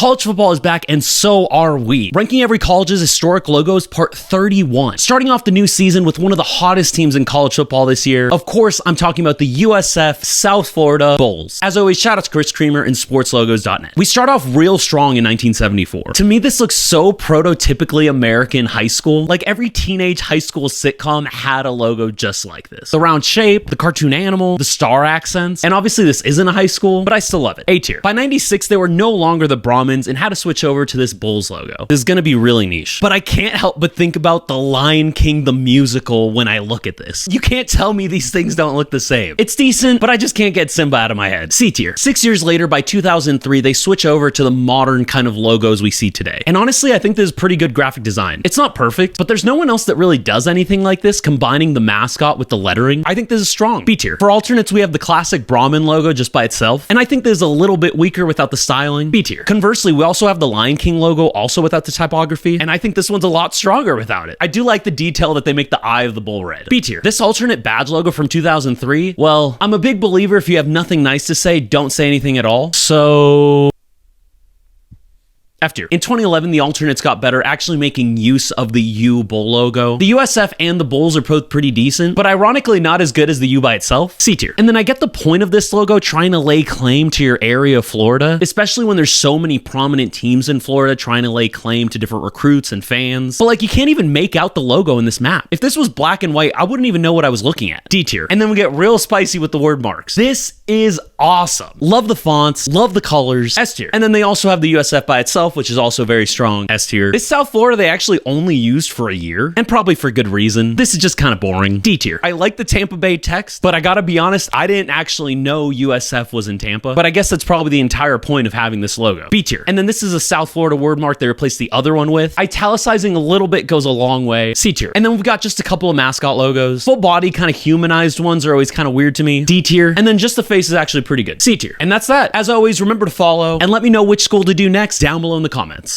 College football is back, and so are we. Ranking every college's historic logos, part 31. Starting off the new season with one of the hottest teams in college football this year. Of course, I'm talking about the USF South Florida Bulls. As always, shout out to Chris Creamer and sportslogos.net. We start off real strong in 1974. To me, this looks so prototypically American high school. Like every teenage high school sitcom had a logo just like this. The round shape, the cartoon animal, the star accents, and obviously this isn't a high school, but I still love it. A tier. By 96, they were no longer the Brahmins and had to switch over to this Bulls logo. This is gonna be really niche, but I can't help but think about The Lion King the musical when I look at this. You can't tell me these things don't look the same. It's decent, but I just can't get Simba out of my head. C tier. 6 years later, by 2003, they switch over to the modern kind of logos we see today. And honestly, I think this is pretty good graphic design. It's not perfect, but there's no one else that really does anything like this, combining the mascot with the lettering. I think this is strong. B tier. For alternates, we have the classic Brahmin logo just by itself, and I think this is a little bit weaker without the styling. B tier. Conversely, we also have the Lion King logo also without the typography, and I think this one's a lot stronger without it. I do like the detail that they make the eye of the bull red. B tier. This alternate badge logo from 2003, well, I'm a big believer if you have nothing nice to say, don't say anything at all. So F tier. In 2011, the alternates got better, actually making use of the U bull logo. The USF and the Bulls are both pretty decent, but ironically not as good as the U by itself. C tier. And then I get the point of this logo trying to lay claim to your area of Florida, especially when there's so many prominent teams in Florida trying to lay claim to different recruits and fans. But like, you can't even make out the logo in this map. If this was black and white, I wouldn't even know what I was looking at. D tier. And then we get real spicy with the word marks. This is awesome. Love the fonts, love the colors. S tier. And then they also have the USF by itself, which is also very strong. S tier. This South Florida they actually only used for a year, and probably for good reason. This is just kind of boring. D tier. I like the Tampa Bay text, but I gotta be honest, I didn't actually know USF was in Tampa, but I guess that's probably the entire point of having this logo. B tier. And then this is a South Florida word mark they replaced the other one with. Italicizing a little bit goes a long way. C tier. And then we've got just a couple of mascot logos. Full body kind of humanized ones are always kind of weird to me. D tier. And then just the face is actually pretty good. C tier. And that's that. As always, remember to follow and let me know which school to do next down below in the comments.